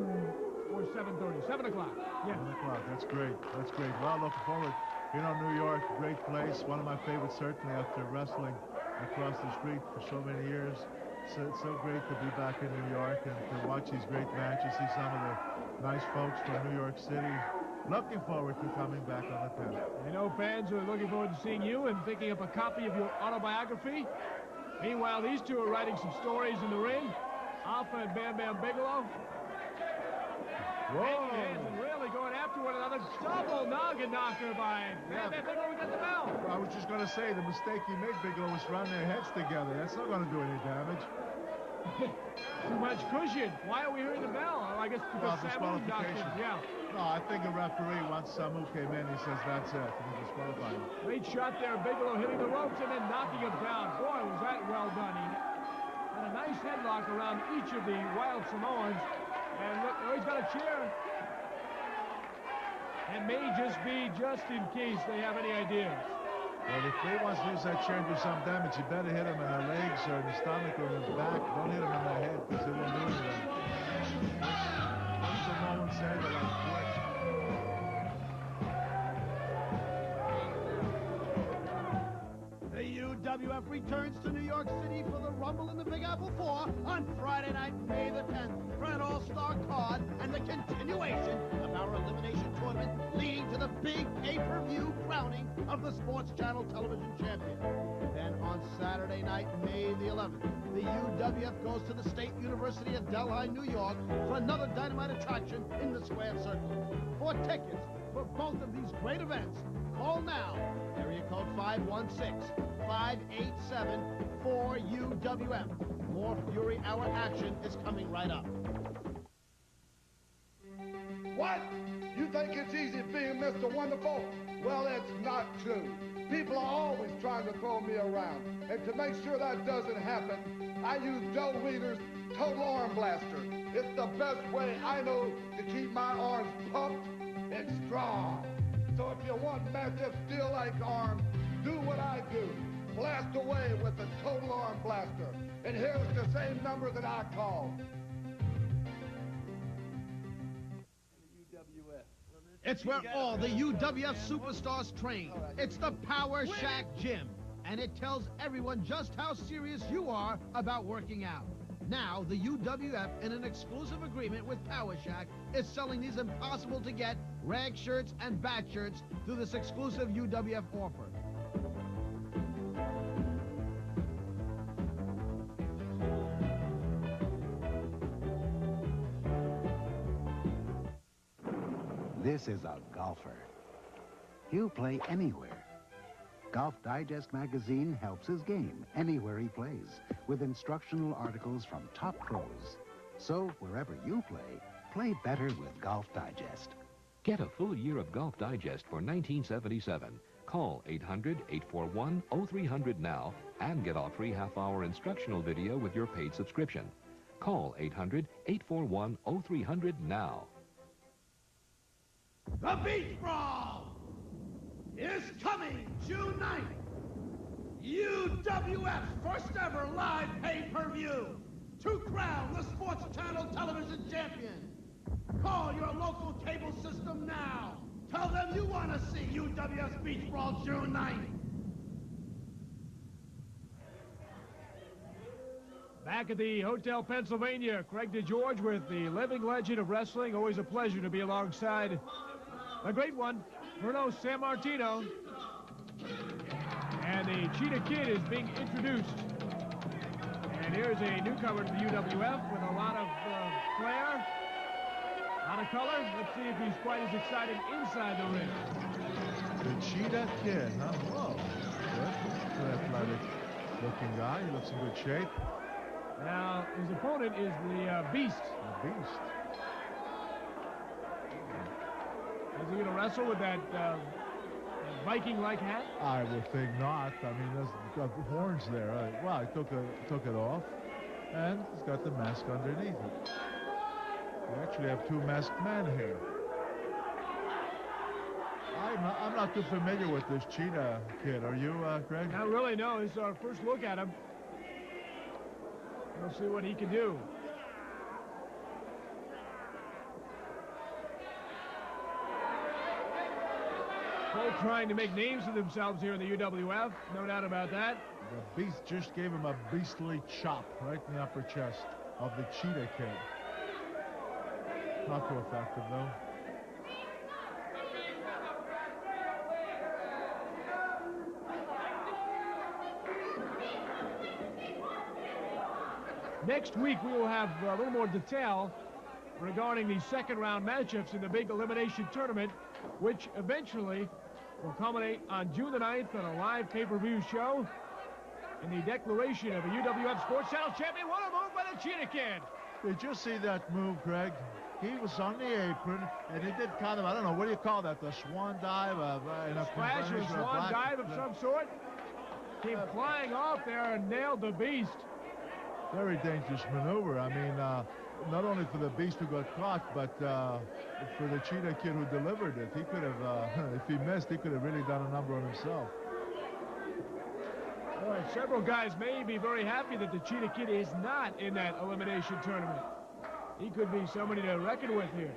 or 7:30. 7 o'clock. Yeah. 7 o'clock. That's great. That's great. Well, looking forward. You know, New York, great place. One of my favorites, certainly, after wrestling across the street for so many years. So it's so great to be back in New York and to watch these great matches, see some of the nice folks from New York City. Looking forward to coming back on the 10th. I know fans are looking forward to seeing you and picking up a copy of your autobiography. Meanwhile, these two are writing some stories in the ring. Alpha and Bam Bam Bigelow. Whoa! Hands and really going after one another. Double noggin knocker by Bam Bam Bigelow. We got the bell. I was just going to say, the mistake he made, Bigelow, was run their heads together. That's not going to do any damage. Too much cushion. Why are we hearing the bell? I guess because Samu knocked him. Yeah. No, I think a referee, once Samu came in, he says that's it. He disqualified him. Great shot there. Bigelow hitting the ropes and then knocking him down. Boy, was that well done. He had a nice headlock around each of the Wild Samoans. And look, oh, he's got a chair. It may just be just in case they have any ideas. Well, if he wants to use that chair and do some damage, you better hit him in the legs or in the stomach or in the back. Don't hit him in the head because it won't do anything. Once the moment said that I'm quick. The UWF returns to New York City for the Rumble in the Big Apple 4 on Friday night, May the 10th, for an all-star card and the continuation of our elimination tournament leading to the big pay-per-view crowning of the Sports Channel television champion. Then on Saturday night, May the 11th, the UWF goes to the State University of Delhi, New York for another dynamite attraction in the Square Circle. For tickets for both of these great events, call now, area code 516-587-4UWF. More Fury Hour action is coming right up. What? You think it's easy being Mr. Wonderful? Well, it's not true. People are always trying to throw me around. And to make sure that doesn't happen, I use Joe Weider's Total Arm Blaster. It's the best way I know to keep my arms pumped and strong. So if you want massive steel-like arms, do what I do. Blast away with the Total Arm Blaster. And here's the same number that I called. It's where all the UWF superstars train. It's the Power Shack Gym. and it tells everyone just how serious you are about working out. Now, the UWF, in an exclusive agreement with Power Shack, is selling these impossible-to-get rag shirts and bat shirts through this exclusive UWF offer. This is a golfer. He'll play anywhere. Golf Digest magazine helps his game anywhere he plays with instructional articles from top pros. So wherever you play better with Golf Digest. Get a full year of Golf Digest for $19.77. Call 800-841-0300 now and get our free half-hour instructional video with your paid subscription. Call 800-841-0300 now. The Beach Brawl is coming June 9th. UWF's first ever live pay-per-view to crown the Sports Channel television champion. Call your local cable system now. Tell them you want to see UWF's Beach Brawl June 9th. Back at the Hotel Pennsylvania, Craig DeGeorge with the living legend of wrestling. Always a pleasure to be alongside a great one, Bruno Sammartino. And the Cheetah Kid is being introduced. And here's a newcomer to the UWF with a lot of flair, a lot of color. Let's see if he's quite as exciting inside the ring. The Cheetah Kid, huh? Whoa. Good athletic looking guy. He looks in good shape. Now, his opponent is the Beast. The Beast. Is he going to wrestle with that Viking-like hat? I would think not. I mean, there's got horns there. Well, he took it off, and he's got the mask underneath it. We actually have two masked men here. I'm not too familiar with this Cheetah Kid. Are you, Greg? Not really, no. This is our first look at him. We'll see what he can do. Both trying to make names for themselves here in the UWF. No doubt about that. The Beast just gave him a beastly chop right in the upper chest of the Cheetah Kid. Not too effective, though. Next week, we will have a little more detail regarding the second-round matchups in the big elimination tournament, which eventually will culminate on June the 9th on a live pay-per-view show in the declaration of a UWF Sports Channel champion. What a move by the Cheetah Kid! Did you see that move, Greg? He was on the apron, and he did kind of, I don't know, what do you call that? The swan dive? In a splash or a swan dive of some sort. Came flying off there and nailed the Beast. Very dangerous maneuver. I mean, not only for the Beast who got caught, but for the Cheetah Kid who delivered it. He could have, if he missed, he could have really done a number on himself. Boy, several guys may be very happy that the Cheetah Kid is not in that elimination tournament. He could be somebody to reckon with here.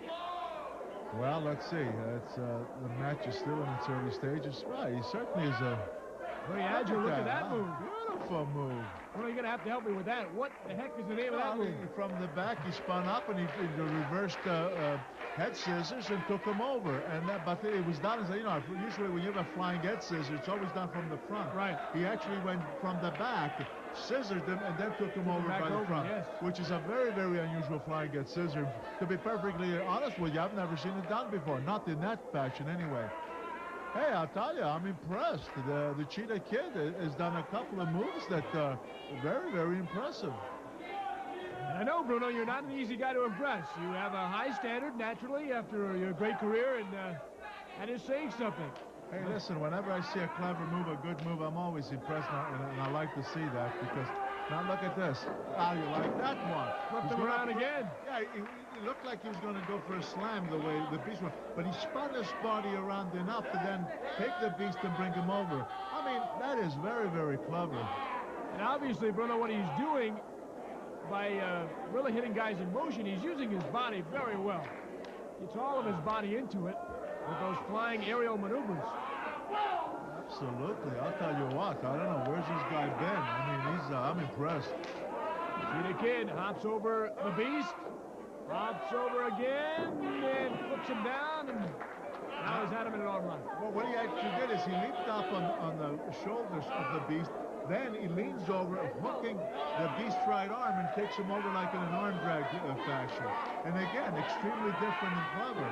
Well, let's see. The match is still in its early stages. Right, he certainly is a... Very agile. Look at that move. Beautiful move. Well, you're going to have to help me with that. What the heck is the name of that move? From the back, he spun up and he reversed head scissors and took him over. And but it was done as you know. Usually, when you have a flying head scissors, it's always done from the front. Right. He actually went from the back, scissored him, and then took him over by the front, yes. Which is a very, very unusual flying head scissor. To be perfectly honest with you, I've never seen it done before. Not in that fashion, anyway. Hey, I'll tell you, I'm impressed. The Cheetah Kid has done a couple of moves that are very, very impressive. I know, Bruno, you're not an easy guy to impress. You have a high standard, naturally, after your great career, and that is saying something. Hey, listen, whenever I see a clever move, a good move, I'm always impressed, and I like to see that, because now look at this. How you like that one? Flipped him around again. Yeah, it looked like he was going to go for a slam the way the Beast went, but he spun his body around enough to then take the Beast and bring him over. I mean, that is very, very clever. And obviously, Bruno, what he's doing by really hitting guys in motion, he's using his body very well. Gets all of his body into it with those flying aerial maneuvers. Absolutely. I'll tell you what. I don't know. Where's this guy been? I mean, I'm impressed. Cheetah Kid hops over the Beast. Hops over again and flips him down. And now he's had him in an arm lock. Well, what he actually did is he leaped up on the shoulders of the Beast. Then he leans over, hooking the Beast's right arm and takes him over like in an arm drag fashion. And again, extremely different and clever.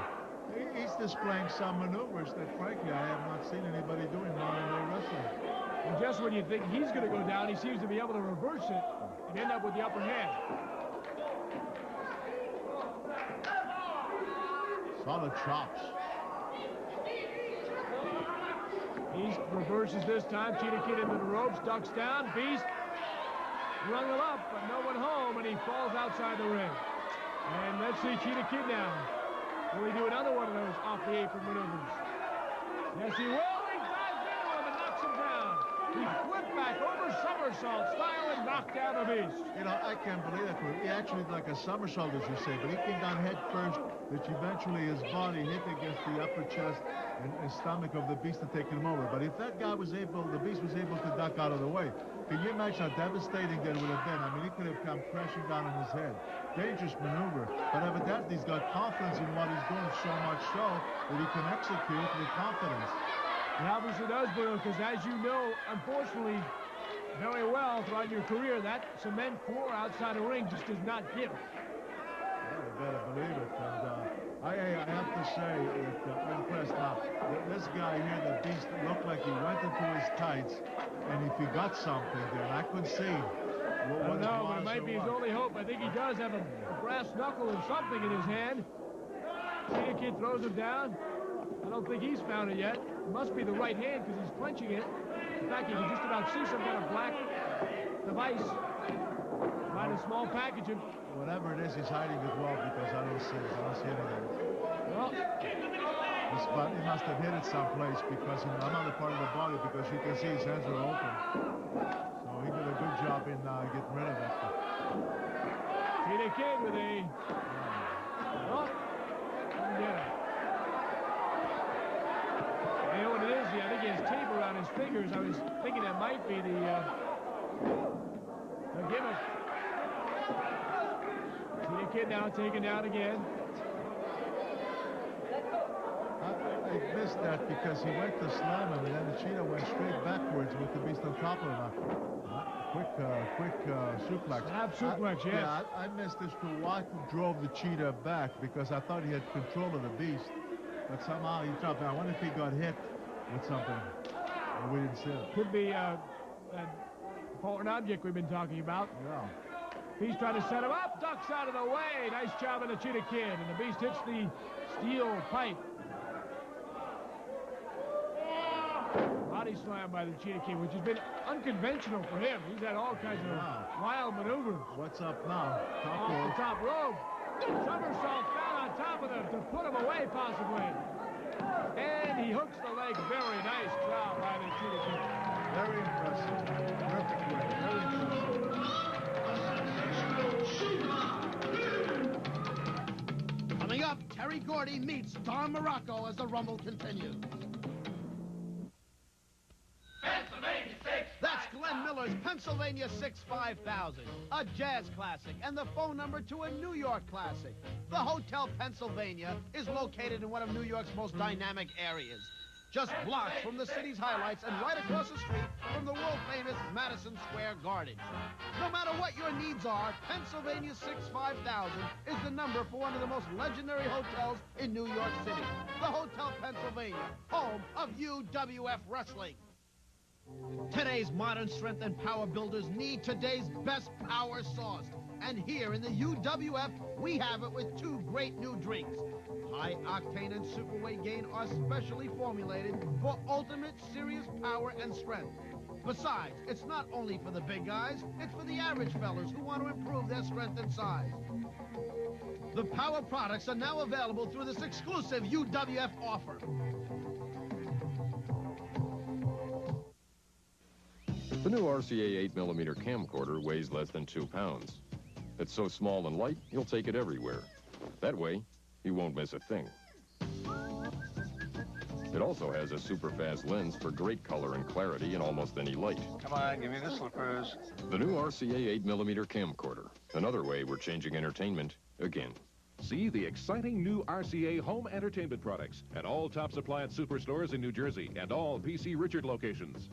He's displaying some maneuvers that, frankly, I have not seen anybody doing modern-day wrestling. And just when you think he's going to go down, he seems to be able to reverse it and end up with the upper hand. Solid chops. Beast reverses this time. Cheetah Kid into the ropes, ducks down. Beast rung him up, but no one home, and he falls outside the ring. And let's see Cheetah Kid now. Will he do another one of those off-the-apron maneuvers? Yes, he will. He dives into him and knocks him down. He flipped back over somersault style and knocked down the Beast. You know, I can't believe that. He actually did like a somersault, as you say, but he came down head first, which eventually his body hit against the upper chest and stomach of the Beast and taking him over. But if that guy was able, the Beast was able to duck out of the way, can you imagine how devastating that would have been? I mean, he could have come crashing down on his head. Dangerous maneuver, but evidently he's got confidence in what he's doing, so much so that he can execute with confidence. He obviously does, Bruno, because as you know, unfortunately, very well throughout your career, that cement floor outside the ring just does not give. Yeah, you better believe it. And I have to say, I'm impressed now. This guy here, the Beast, looked like he went into his tights, and if he got something there, I could see. I don't know, but it might be his only hope. I think he does have a brass knuckle or something in his hand. Cheetah Kid throws him down. I don't think he's found it yet. It must be the right hand because he's clenching it. In fact, you can just about see some kind of black device behind a small packaging. Whatever it is, he's hiding it well because I don't see it. I don't see anything. Well, he must have hit it someplace because in another part of the body because you can see his hands are open. So he did a good job in getting rid of it. Cheetah Kid with a... Oh, get it. You know what it is? I think he has tape around his fingers. I was thinking that might be the gimmick. Cheetah Kid now taken down again. I missed that because he went to slam him and then the Cheetah went straight backwards with the Beast on top of him. Quick suplex. Slap suplex, yes. Yeah, I missed as to what drove the Cheetah back because I thought he had control of the Beast. But somehow he dropped. I wonder if he got hit with something. We didn't see it. Could be that foreign object we've been talking about. Yeah. Beast trying to set him up, ducks out of the way. Nice job on the Cheetah Kid, and the Beast hits the steel pipe. Body slam by the Cheetah Kid, which has been unconventional for him. He's had all kinds of wild maneuvers. What's up now? Off the top rope. Somersault down on top of them to put him away, possibly. And he hooks the leg. Very nice job by the Cheetah Kid. Very impressive. Perfect way. Very impressive. Coming up, Terry Gordy meets Don Morocco as the Rumble continues. That's Glenn Miller's Pennsylvania 65000, a jazz classic and the phone number to a New York classic. The Hotel Pennsylvania is located in one of New York's most dynamic areas, just blocks from the city's highlights and right across the street from the world-famous Madison Square Garden. No matter what your needs are, Pennsylvania 65000 is the number for one of the most legendary hotels in New York City. The Hotel Pennsylvania, home of UWF Wrestling. Today's modern strength and power builders need today's best power sauce. And here in the UWF, we have it with two great new drinks. High Octane and Super Weight Gain are specially formulated for ultimate serious power and strength. Besides, it's not only for the big guys, it's for the average fellas who want to improve their strength and size. The power products are now available through this exclusive UWF offer. The new RCA 8mm camcorder weighs less than 2 pounds. It's so small and light, you'll take it everywhere. That way, you won't miss a thing. It also has a super fast lens for great color and clarity in almost any light. Come on, give me the slippers. The new RCA 8mm camcorder. Another way we're changing entertainment again. See the exciting new RCA home entertainment products at all Tops Appliance superstores in New Jersey and all PC Richard locations.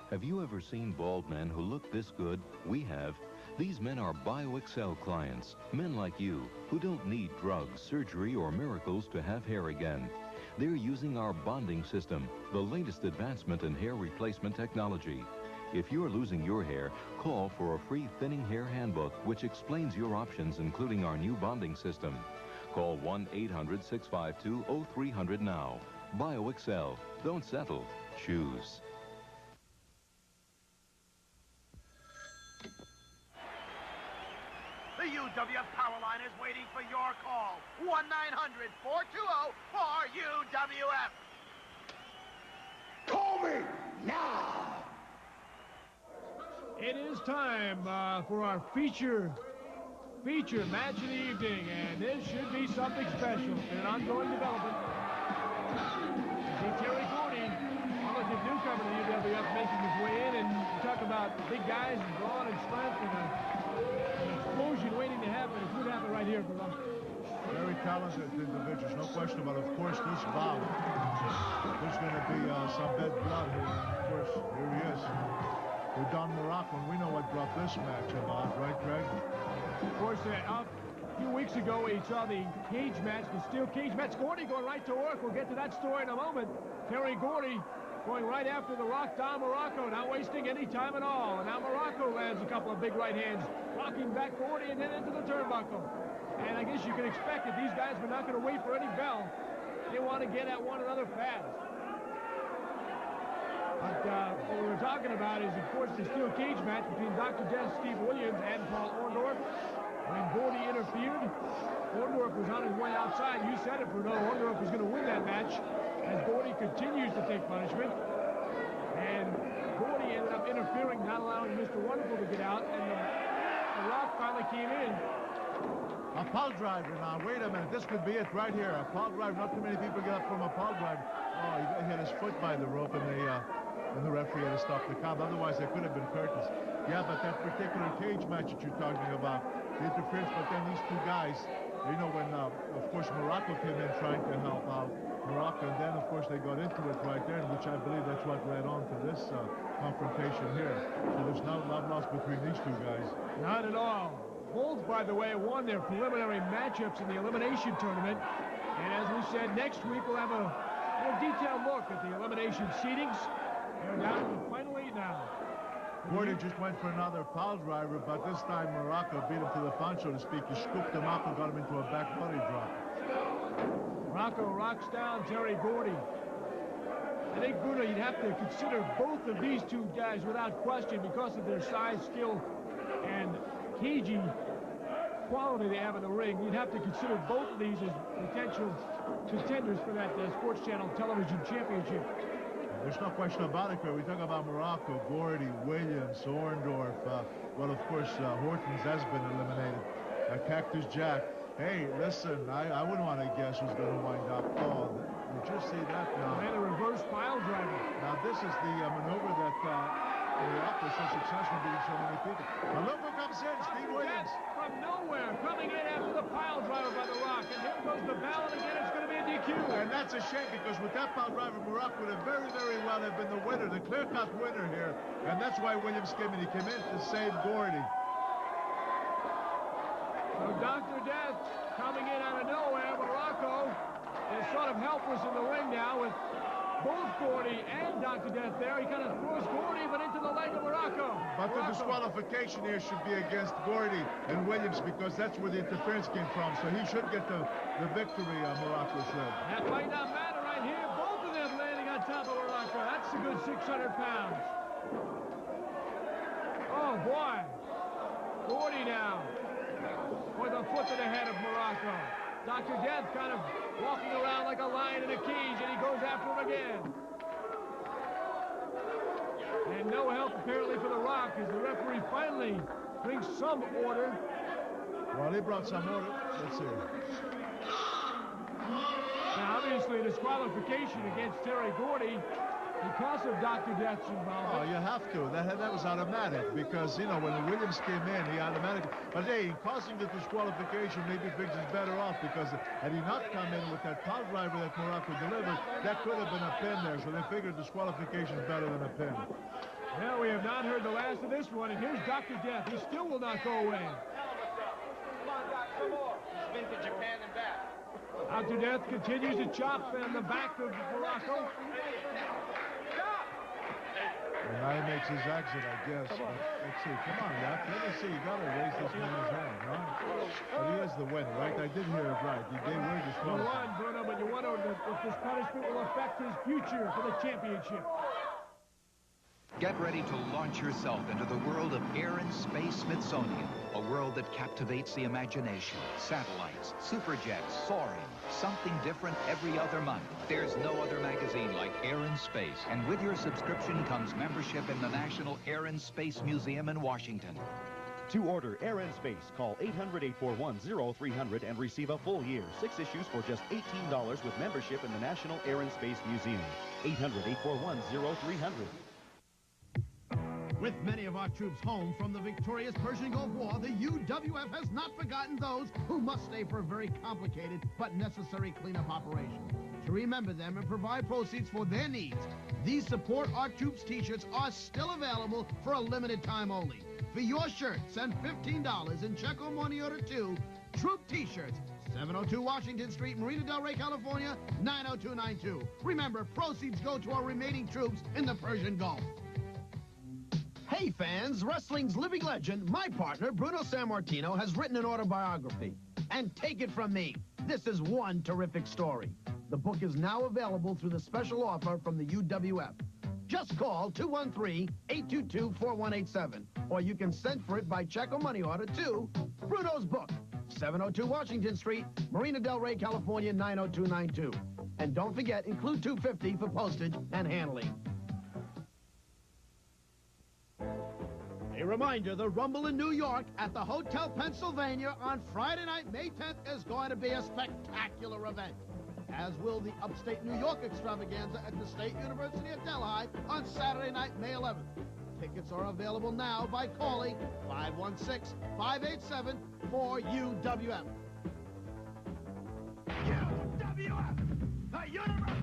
Have you ever seen bald men who look this good? We have. These men are BioExcel clients, men like you, who don't need drugs, surgery, or miracles to have hair again. They're using our bonding system, the latest advancement in hair replacement technology. If you're losing your hair, call for a free thinning hair handbook, which explains your options, including our new bonding system. Call 1-800-652-0300 now. BioExcel. Don't settle. Choose. The UWF power line is waiting for your call. 1-900-420-4UWF. Call me now! It is time for our feature match of the evening, and this should be something special. An ongoing development. See Terry Gordy, relative newcomer to the UWF, making his way in, and you talk about big guys and brawn and strength and an explosion waiting to happen. It could happen right here for them. Very talented individuals, no question about it. Of course, this bout, there's going to be some bad blood here. And of course, here he is. With Don Morocco, and we know what brought this match about, right, Craig? Of course, a few weeks ago, we saw the cage match, the steel cage match. Gordy going right to work. We'll get to that story in a moment. Terry Gordy going right after the Rock, Don Morocco, not wasting any time at all. Now Morocco lands a couple of big right hands, rocking back Gordy and then into the turnbuckle. And I guess you can expect that these guys were not going to wait for any bell. They want to get at one another fast. But what we were talking about is, of course, the steel cage match between Dr. Death, Steve Williams, and Paul Orndorff. When Gordy interfered, Orndorff was on his way outside. You said it, Bruno. Orndorff was going to win that match as Gordy continues to take punishment. And Gordy ended up interfering, not allowing Mr. Wonderful to get out, and the Rock finally came in. A pile driver now. Wait a minute. This could be it right here. A pile driver. Not too many people get up from a pile driver. Oh, he had his foot by the rope, and the referee had to stop the count. Otherwise, there could have been curtains. Yeah, but that particular cage match that you're talking about, the interference, but then these two guys, you know, when, of course, Morocco came in trying to help out Morocco, and then, of course, they got into it right there, which I believe that's what led on to this confrontation here. So there's no love lost between these two guys. Not at all. Both, by the way, won their preliminary matchups in the elimination tournament. And as we said, next week we'll have a more detailed look at the elimination seedings. They're down to the final 8 now. Gordy just went for another pile driver, but this time Morocco beat him to the punch, so to speak. He scooped him up and got him into a back body drop. Morocco rocks down Terry Gordy. I think, Bruno, you'd have to consider both of these two guys without question because of their size, skill, and cagey quality they have in the ring. You'd have to consider both of these as potential contenders for that Sports Channel Television Championship. There's no question about it, Craig. We talk about Morocco, Gordy, Williams, Orndorff. Well, of course, Hortons has been eliminated. Cactus Jack. Hey, listen, I wouldn't want to guess who's going to wind up. Oh, did you see that now? And a reverse pile driver. Now, this is the maneuver that Morocco is so successful beating so many people. Now, look who comes in, Steve Williams. From nowhere, coming in after the pile driver by the Rock. And here goes the bell, and again, it's going to be a DQ. And that's a shame, because with that pile driver, Morocco would have very, very well have been the winner, the clear-cut winner here. And that's why Williams came in. He came in to save Gordy. So Dr. Death coming in out of nowhere. Morocco is sort of helpless in the ring now with both Gordy and Dr. Death there. He kind of throws Gordy, but into the leg of Morocco. But the disqualification here should be against Gordy and Williams, because that's where the interference came from. So he should get the victory, Morocco said. That might not matter right here. Both of them landing on top of Morocco. That's a good 600 pounds. Oh, boy. Gordy now with a foot to the head of Morocco. Dr. Death kind of walking around like a lion in a cage, and he goes after him again. And no help apparently for the Rock as the referee finally brings some order. Well, he brought some order. Let's see. Now, obviously, Obviously, disqualification against Terry Gordy because of Dr. Death's involvement. Oh, you have to. That was automatic because, you know, when Williams came in, he automatically... But, hey, causing the disqualification, maybe Biggs is better off because had he not come in with that pile driver that Morocco delivered, that could have been a pin there. So they figured disqualification is better than a pin. Well, we have not heard the last of this one, and here's Dr. Death. He still will not go away. Come on, Doc, some more. He's been to Japan and back. Dr. Death continues to chop in the back of Morocco. And now he makes his exit, I guess. But let's see. Come on, Ref. Let me see. You got to raise this man's hand, right? But he is the winner, right? I did hear it right. They were disqualified. You won, Bruno, but you wonder if this punishment will affect his future for the championship. Get ready to launch yourself into the world of Air and Space Smithsonian, a world that captivates the imagination. Satellites, superjets, soaring, something different every other month. There's no other magazine like Air and Space, and with your subscription comes membership in the National Air and Space Museum in Washington. To order Air and Space, call 800-841-0300 and receive a full year. 6 issues for just $18 with membership in the National Air and Space Museum. 800-841-0300. With many of our troops home from the victorious Persian Gulf War, the UWF has not forgotten those who must stay for a very complicated but necessary cleanup operation. To remember them and provide proceeds for their needs, these Support Our Troops t-shirts are still available for a limited time only. For your shirt, send $15 in check or money order to Troop T-shirts, 702 Washington Street, Marina Del Rey, California, 90292. Remember, proceeds go to our remaining troops in the Persian Gulf. Hey fans, wrestling's living legend, my partner, Bruno Sammartino, has written an autobiography. And take it from me, this is one terrific story. The book is now available through the special offer from the UWF. Just call 213-822-4187, or you can send for it by check or money order to Bruno's Book, 702 Washington Street, Marina Del Rey, California, 90292. And don't forget, include $2.50 for postage and handling. A reminder, the Rumble in New York at the Hotel Pennsylvania on Friday night, May 10th, is going to be a spectacular event, as will the Upstate New York extravaganza at the State University of Delhi on Saturday night, May 11th. Tickets are available now by calling 516-587-4UWF. UWF, the University